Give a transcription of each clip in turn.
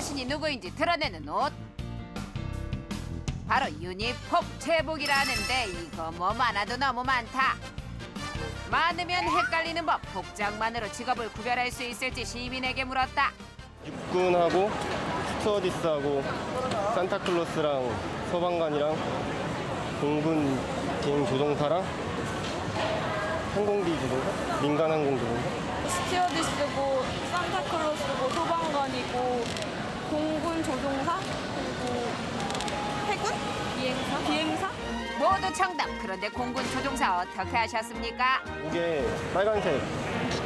자신이 누구인지 드러내는 옷. 바로 유니폼 제복이라는데 이거 뭐 많아도 너무 많다. 많으면 헷갈리는 법. 복장만으로 직업을 구별할 수 있을지 시민에게 물었다. 육군하고 스튜어디스하고 산타클로스랑 소방관이랑 공군 비행 조종사랑 항공기 조종사? 민간 항공 조종사? 스튜어디스고 산타클로스고 소방관이고 공군 조종사 그리고 해군 비행사 모두 정답. 그런데 공군 조종사 어떻게 하셨습니까? 이게 빨간색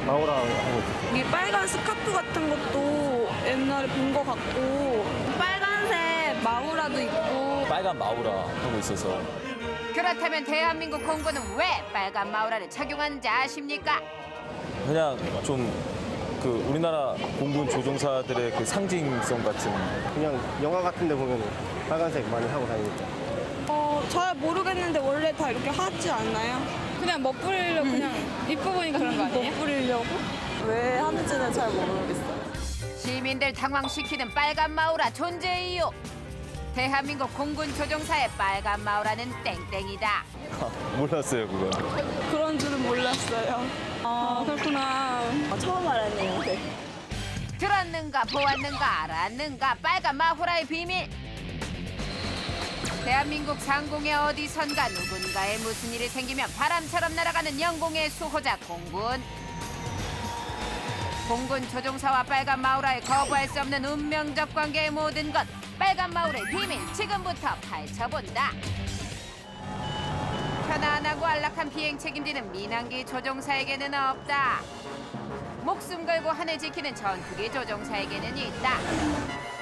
마오라 하고 있어요. 이 빨간 스카프 같은 것도 옛날에 본 것 같고 빨간색 마우라도 있고 빨간 마우라 하고 있어서 그렇다면 대한민국 공군은 왜 빨간 마우라를 착용하는지 아십니까? 그냥 좀 그 우리나라 공군 조종사들의 그 상징성 같은 그냥 영화 같은 데 보면 빨간색 많이 하고 다니니까. 잘 모르겠는데 원래 다 이렇게 하지 않나요? 그냥 멋부리려고 그냥 입고 보니까 그런 거 아니에요? 멋부리려고? 왜 하는지는 잘 모르겠어요. 시민들 당황시키는 빨간 마우라 존재 이유. 대한민국 공군 조종사의 빨간 마우라는 땡땡이다. 몰랐어요 그건. 그런 줄은 몰랐어요. 그렇구나. 처음 알았네요. 들었는가 보았는가 알았는가 빨간 마후라의 비밀. 대한민국 상공의 어디선가 누군가에 무슨 일이 생기면 바람처럼 날아가는 영공의 수호자 공군. 공군 조종사와 빨간 마우라의 거부할 수 없는 운명적 관계의 모든 것. 빨간 마우라의 비밀 지금부터 파헤쳐본다. 편안하고 안락한 비행 책임지는 민항기 조종사에게는 없다. 목숨 걸고 하늘 지키는 전투기 조종사에게는 있다.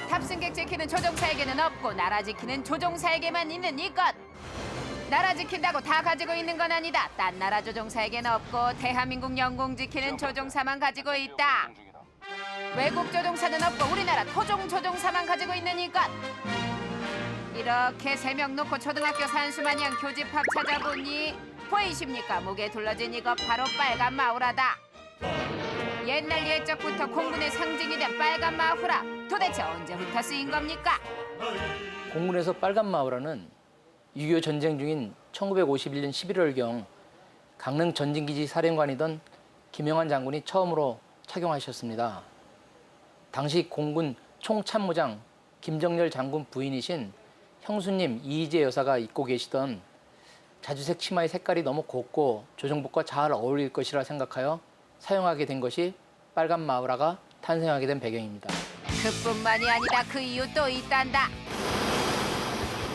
탑승객 지키는 조종사에게는 없고 나라 지키는 조종사에게만 있는 이것. 나라 지킨다고 다 가지고 있는 건 아니다. 딴 나라 조종사에게는 없고 대한민국 영공 지키는 조종사만 가지고 있다. 외국 조종사는 없고 우리나라 토종 조종사만 가지고 있는 이것. 이렇게 3명 놓고 초등학교 산수마냥 교집합 찾아보니 보이십니까? 목에 둘러진 이것 바로 빨간 마우라다. 옛날 옛적부터 공군의 상징이 된 빨간 마후라. 도대체 언제부터 쓰인 겁니까? 공군에서 빨간 마우라는 6.25 전쟁 중인 1951년 11월경 강릉 전진기지 사령관이던 김영환 장군이 처음으로 착용하셨습니다. 당시 공군 총참모장 김정열 장군 부인이신 형수님 이희재 여사가 입고 계시던 자주색 치마의 색깔이 너무 곱고 조정복과 잘 어울릴 것이라 생각하여 사용하게 된 것이 빨간 마우라가 탄생하게 된 배경입니다. 그뿐만이 아니다. 그 이유 또 있단다.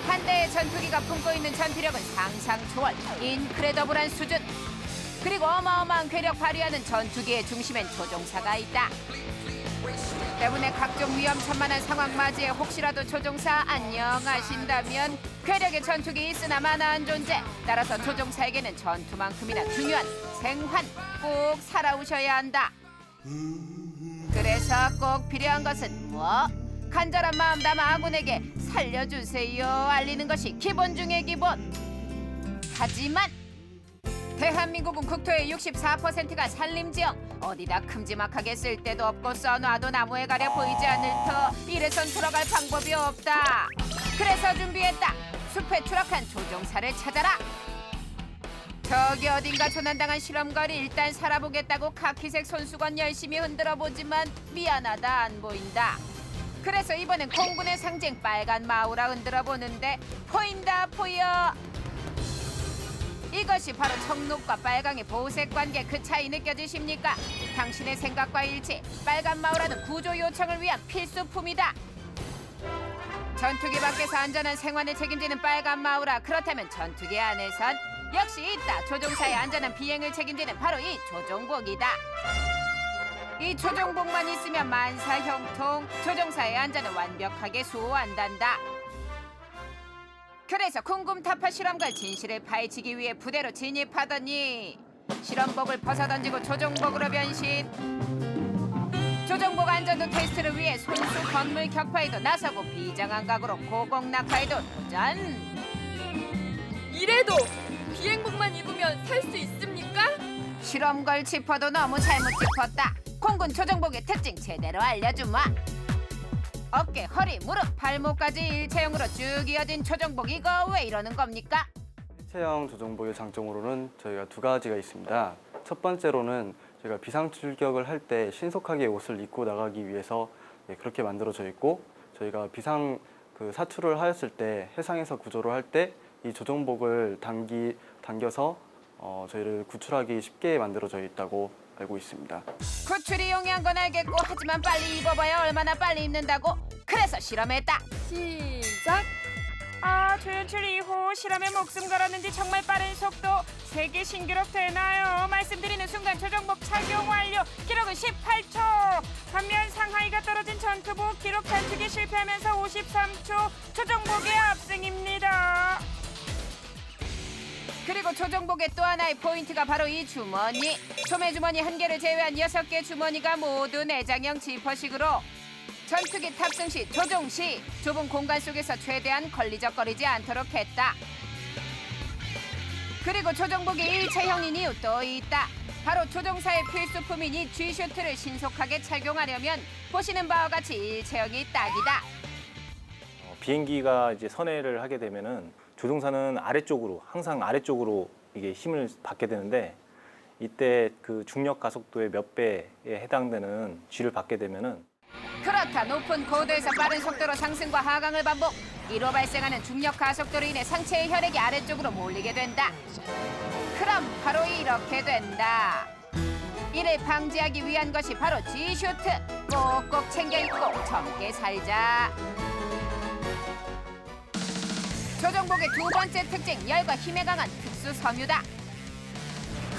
한 대의 전투기가 품고 있는 전투력은 상상 초월, 인크레더블한 수준. 그리고 어마어마한 괴력 발휘하는 전투기의 중심엔 조종사가 있다. 때문에 각종 위험천만한 상황 맞이에 혹시라도 조종사 안녕하신다면 괴력의 전투기 있으나 마나한 존재. 따라서 조종사에게는 전투만큼이나 중요한 생환 꼭 살아오셔야 한다. 그래서 꼭 필요한 것은 뭐? 간절한 마음 담아 아군에게 살려주세요 알리는 것이 기본 중의 기본. 하지만 대한민국은 국토의 64%가 산림지형. 어디다 큼지막하게 쓸 데도 없고 써놔도 나무에 가려 보이지 않을 터. 이래선 돌아갈 방법이 없다. 그래서 준비했다. 숲에 추락한 조종사를 찾아라. 저기 어딘가 조난당한 실험거리 일단 살아보겠다고 카키색 손수건 열심히 흔들어보지만 미안하다 안 보인다. 그래서 이번엔 공군의 상징 빨간 마우라 흔들어보는데 보인다 보여. 이것이 바로 청록과 빨강의 보색 관계. 그 차이 느껴지십니까? 당신의 생각과 일치. 빨간 마우라는 구조 요청을 위한 필수품이다. 전투기 밖에서 안전한 생활을 책임지는 빨간 마우라. 그렇다면 전투기 안에선 역시 있다. 조종사의 안전한 비행을 책임지는 바로 이 조종복이다. 이 조종복만 있으면 만사형통. 조종사의 안전을 완벽하게 수호한단다. 그래서 궁금타파 실험관 진실을 파헤치기 위해 부대로 진입하더니 실험복을 벗어던지고 조종복으로 변신. 조종복 안전도 테스트를 위해 손수 건물 격파에도 나서고 비장한 각오로 고공 낙하에도 도전. 이래도 비행복만 입으면 살 수 있습니까? 실험걸 짚어도 너무 잘못 짚었다. 공군 조종복의 특징 제대로 알려주마. 어깨, 허리, 무릎, 발목까지 일체형으로 쭉 이어진 조정복 이거 왜 이러는 겁니까? 일체형 조정복의 장점으로는 저희가 두 가지가 있습니다. 첫 번째로는 저희가 비상 출격을 할 때 신속하게 옷을 입고 나가기 위해서 그렇게 만들어져 있고, 저희가 비상 사출을 하였을 때 해상에서 구조를 할 때 이 조정복을 당겨서 저희를 구출하기 쉽게 만들어져 있다고 알고 있습니다. 구출이 용이한 건 알겠고 하지만 빨리 입어봐야 얼마나 빨리 입는다고? 그래서 실험했다. 시작. 아, 조연출 2호 실험에 목숨 걸었는지 정말 빠른 속도. 세계 신기록 되나요? 말씀드리는 순간 조정복 착용 완료. 기록은 18초. 반면 상하이가 떨어진 전투복 기록 단축에 실패하면서 53초. 조정복의 압승입니다. 그리고 조정복의 또 하나의 포인트가 바로 이 주머니. 소매 주머니 1개를 제외한 6개 주머니가 모두 내장형 지퍼식으로 전투기 탑승 시, 조종 시 좁은 공간 속에서 최대한 걸리적거리지 않도록 했다. 그리고 조정복이 일체형인 이유 또 있다. 바로 조종사의 필수품인 이 G슈트를 신속하게 착용하려면 보시는 바와 같이 일체형이 딱이다. 비행기가 이제 선회를 하게 되면은 조종사는 아래쪽으로, 항상 아래쪽으로 이게 힘을 받게 되는데, 이때 그 중력 가속도의 몇 배에 해당되는 G를 받게 되면은 그렇다. 높은 고도에서 빠른 속도로 상승과 하강을 반복. 이로 발생하는 중력 가속도로 인해 상체의 혈액이 아래쪽으로 몰리게 된다. 그럼 바로 이렇게 된다. 이를 방지하기 위한 것이 바로 G슈트. 꼭꼭 챙겨 입고 젊게 살자. 조정복의 두 번째 특징, 열과 힘에 강한 특수 섬유다.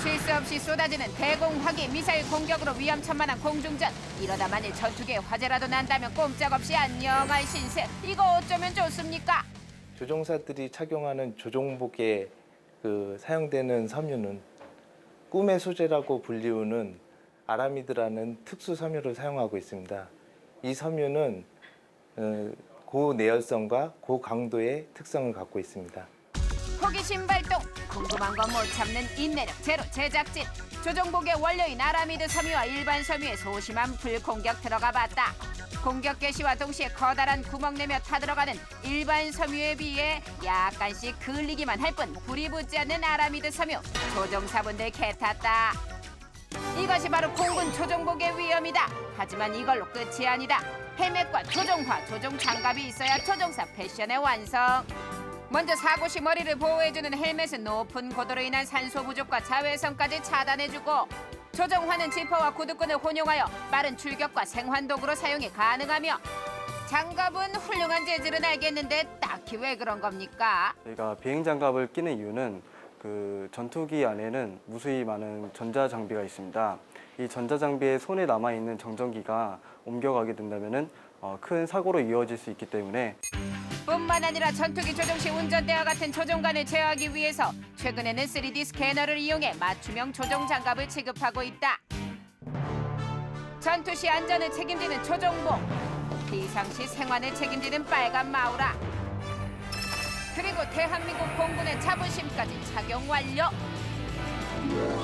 쉴 수 없이 쏟아지는 대공화기 미사일 공격으로 위험천만한 공중전. 이러다 만일 전투기에 화재라도 난다면 꼼짝없이 안녕할 신세. 이거 어쩌면 좋습니까? 조종사들이 착용하는 조종복에 사용되는 섬유는 꿈의 소재라고 불리우는 아라미드라는 특수 섬유를 사용하고 있습니다. 이 섬유는 고내열성과 고강도의 특성을 갖고 있습니다. 호기심 발동, 궁금한 건 못 참는 인내력 제로 제작진. 조정복의 원료인 아라미드 섬유와 일반 섬유에 소심한 불 공격 들어가 봤다. 공격 개시와 동시에 커다란 구멍 내며 타들어가는 일반 섬유에 비해 약간씩 그을리기만 할 뿐 불이 붙지 않는 아라미드 섬유. 조종사분들 개탔다. 이것이 바로 공군 조종복의 위험이다. 하지만 이걸로 끝이 아니다. 헬멧과 조종화, 조종 장갑이 있어야 조종사 패션의 완성. 먼저 사고 시 머리를 보호해주는 헬멧은 높은 고도로 인한 산소 부족과 자외선까지 차단해주고, 조종화는 지퍼와 구두끈을 혼용하여 빠른 출격과 생환도구로 사용이 가능하며, 장갑은 훌륭한 재질은 알겠는데 딱히 왜 그런 겁니까? 저희가 비행 장갑을 끼는 이유는 전투기 안에는 무수히 많은 전자 장비가 있습니다. 이 전자 장비에 손에 남아 있는 정전기가 옮겨가게 된다면은 큰 사고로 이어질 수 있기 때문에. 뿐만 아니라 전투기 조종 시 운전대와 같은 조종관을 제어하기 위해서 최근에는 3D 스캐너를 이용해 맞춤형 조종 장갑을 취급하고 있다. 전투 시 안전을 책임지는 조종복, 비상시 생환을 책임지는 빨간 마우라, 그리고 대한민국 공군의 자부심까지 착용 완료.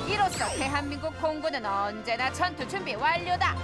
이로써 대한민국 공군은 언제나 전투 준비 완료다.